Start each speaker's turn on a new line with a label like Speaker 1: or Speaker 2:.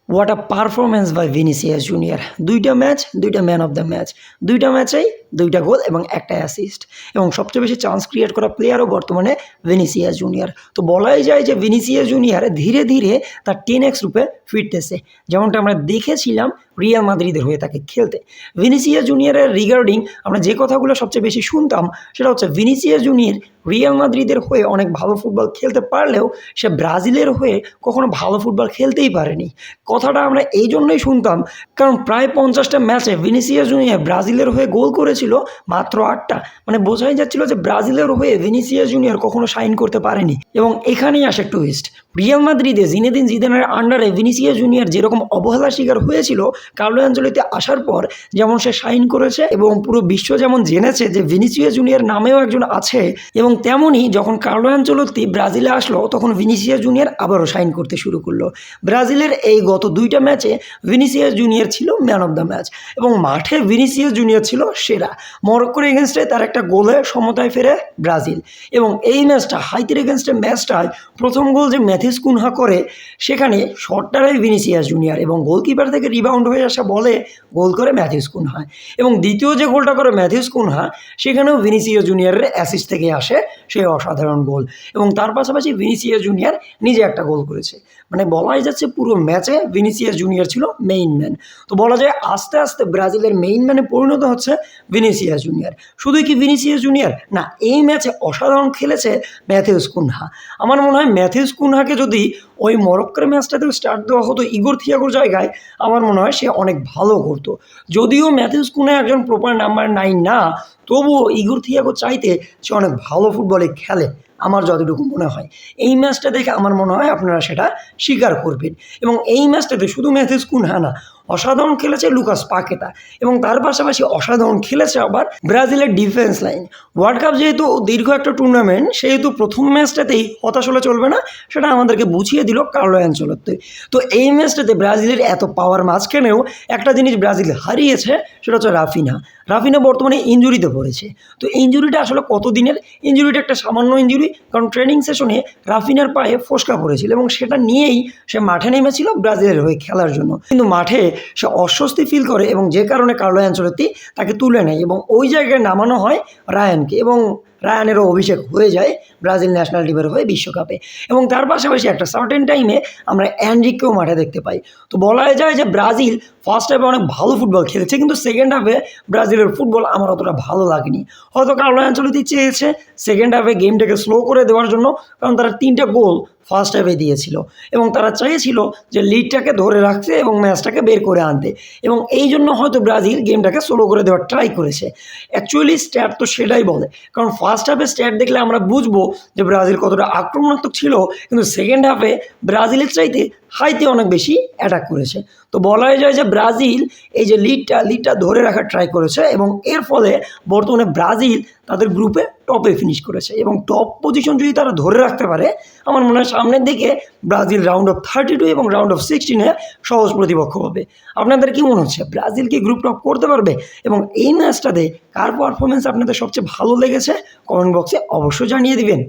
Speaker 1: What a performance by Vinicius Junior. দুইটা match, দুইটা man of the match, দুইটা ম্যাচেই দুইটা গোল এবং একটা অ্যাসিস্ট, এবং সবচেয়ে বেশি চান্স ক্রিয়েট করা প্লেয়ারও বর্তমানে ভিনিসিয়াস জুনিয়র। তো বলাই যায় যে ভিনিসিয়াস জুনিয়র ধীরে ধীরে তার 10x রূপে ফিরতেছে, যেমনটা আমরা দেখেছিলাম রিয়াল মাদ্রিদের হয়ে তাকে খেলতে। ভিনিসিয়াস জুনিয়রের রিগার্ডিং আমরা যে কথাগুলো সবচেয়ে বেশি শুনতাম সেটা হচ্ছে ভিনিসিয়াস জুনিয়র রিয়াল মাদ্রিদের হয়ে অনেক ভালো ফুটবল খেলতে পারলেও সে ব্রাজিলের হয়ে কখনো ভালো ফুটবল খেলতেই পারেনি। কথাটা আমরা এই জন্যই শুনতাম কারণ প্রায় 50টা ম্যাচে ভিনিসিয়াস জুনিয়র ব্রাজিলের হয়ে গোল করেছিল মাত্র 8টা। মানে বোঝাই যাচ্ছিল যে ব্রাজিলের হয়ে ভিনিসিয়াস জুনিয়র কখনো সাইন করতে পারেনি। এবং এখানেই আসে টুইস্ট, রিয়াল মাদ্রিদে জিনেদিন জিদানের আন্ডারে ভিনিসিয়াস জুনিয়র যেরকম অবহেলার শিকার হয়েছিল কার্লো অ্যাঞ্চেলোত্তি আসার পর, যেমন সে সাইন করেছে এবং পুরো বিশ্ব যেমন জেনেছে যে ভিনিসিয়াস জুনিয়র নামেও একজন আছে, এবং তেমনই যখন কার্লো অ্যাঞ্চেলোত্তি ব্রাজিলে আসলো তখন ভিনিসিয়াস জুনিয়র আবারও সাইন করতে শুরু করলো। ব্রাজিলের এই গত 2টা ম্যাচে ভিনিসিয়াস জুনিয়র ছিল ম্যান অফ দ্য ম্যাচ এবং মাঠে ভিনিসিয়াস জুনিয়র ছিল সেরা। মরক্কোর এগেনস্টে তার একটা গোলে সমতায় ফেরে ব্রাজিল, এবং এই ম্যাচটা হাইতির এগেনস্টে ম্যাচটায় প্রথম গোল যে ম্যাথিউস কুনহা করে সেখানে শটটারাই ভিনিসিয়াস জুনিয়র, এবং গোলকিপার থেকে রিবাউন্ড হয়ে আসা বলে গোল করে ম্যাথিউস কুনহা। এবং দ্বিতীয় যে গোলটা করে ম্যাথিউস কুনহা সেখানেও ভিনিসিয়াস জুনিয়রের অ্যাসিস্ট থেকে আসে সেই অসাধারণ গোল, এবং তার পাশাপাশি ভিনিসিয়াস জুনিয়র নিজে একটা গোল করেছে। মানে বলাই যাচ্ছে পুরো ম্যাচে ভিনিসিয়াস জুনিয়র ছিল মেইন ম্যান। তো বলা যায় আস্তে আস্তে ব্রাজিলের মেইন ম্যানে পরিণত হচ্ছে ভিনিসিয়াস জুনিয়র। শুধুই কি ভিনিসিয়াস জুনিয়র না, এই ম্যাচে অসাধারণ খেলেছে ম্যাথিউস কুনহা। আমার মনে হয় ম্যাথিউস কুনহাকে যদি ওই মরক্কোর ম্যাচটাতেও স্টার্ট দেওয়া হতো ইগোর থিয়াগোর জায়গায়, আমার মনে হয় সে অনেক ভালো করতো। যদিও ম্যাথিউস কুনহা একজন প্রপার নাম্বার 9 না, তবুও ইগোর থিয়াগো চাইতে সে অনেক ভালো ফুটবলে খেলে আমার যতটুকু মনে হয়। এই ম্যাচটা দেখে আমার মনে হয় আপনারা সেটা স্বীকার করবেন। এবং এই ম্যাচটাতে শুধু ম্যাথিউস কুনহা না, অসাধারণ খেলেছে লুকাস পাকেতা, এবং তার পাশাপাশি অসাধারণ খেলেছে আবার ব্রাজিলের ডিফেন্স লাইন। ওয়ার্ল্ড কাপ যেহেতু দীর্ঘ একটা টুর্নামেন্ট, সেহেতু প্রথম ম্যাচটাতেই হতাশ হলে চলবে না, সেটা আমাদেরকে বুঝিয়ে দিল কার্লো অ্যাঞ্চেলোত্তি। তো এই ম্যাচটাতে ব্রাজিলের এত পাওয়ার মাঝখানেও একটা জিনিস ব্রাজিল হারিয়েছে, সেটা হচ্ছে রাফিনা বর্তমানে ইনজুরিতে পড়েছে। তো ইনজুরিটা আসলে কতদিনের ইনজুরিটা? একটা সামান্য ইনজুরি, কারণ ট্রেনিং সেশনে রাফিনার পায়ে ফোসকা পড়েছিল এবং সেটা নিয়েই সে মাঠে নেমেছিল ব্রাজিলের হয়ে খেলার জন্য, কিন্তু মাঠে সে অস্বস্তি ফিল করে এবং যে কারণে কার্লো অ্যাঞ্চেলোত্তি তাকে তুলে নেয় এবং ওই জায়গায় নামানো হয় রায়ানকে, এবং রায়ানেরও অভিষেক হয়ে যায় ব্রাজিল ন্যাশনাল টিমের হয়ে বিশ্বকাপে। এবং তার পাশাপাশি একটা সার্টেন টাইমে আমরা এনরিকেও মাঠে দেখতে পাই। তো বলা যায় যে ব্রাজিল ফার্স্ট হাফে অনেক ভালো ফুটবল খেলেছে, কিন্তু সেকেন্ড হাফে ব্রাজিলের ফুটবল আমার অতটা ভালো লাগেনি। হয়তো কার্লো অ্যাঞ্চেলোত্তি চেয়েছে সেকেন্ড হাফে গেমটাকে স্লো করে দেওয়ার জন্য, কারণ তারা 3টা গোল ফার্স্ট হাফে দিয়েছিল এবং তারা চেয়েছিল যে লিডটাকে ধরে রাখতে এবং ম্যাচটাকে বের করে আনতে, এবং এই জন্য হয়তো ব্রাজিল গেমটাকে স্লো করে দেওয়ার ট্রাই করেছে। অ্যাকচুয়ালি স্ট্যাট তো সেটাই বলে, কারণ ফার্স্ট হাফে স্ট্যাট দেখলে আমরা বুঝবো যে ব্রাজিল কতটা আক্রমণাত্মক ছিল, কিন্তু সেকেন্ড হাফে ব্রাজিলের চাইতে হাইতে অনেক বেশি অ্যাটাক করেছে। তো বলাই যায় যে ব্রাজিল এই যে লিডটা ধরে রাখার ট্রাই করেছে, এবং এর ফলে বর্তমানে ব্রাজিল তাদের গ্রুপে টপে ফিনিশ করেছে, এবং টপ পজিশন যদি তারা ধরে রাখতে পারে, আমার মনে হয় সামনের দিকে ব্রাজিল রাউন্ড অফ 32 এবং রাউন্ড অফ 16-এ সহজ প্রতিপক্ষ হবে। আপনাদের কি মনে হচ্ছে ব্রাজিল কি গ্রুপ টপ করতে পারবে? এবং এই ম্যাচটাতে কার পারফরমেন্স আপনাদের সবচেয়ে ভালো লেগেছে কমেন্ট বক্সে অবশ্যই জানিয়ে দিবেন।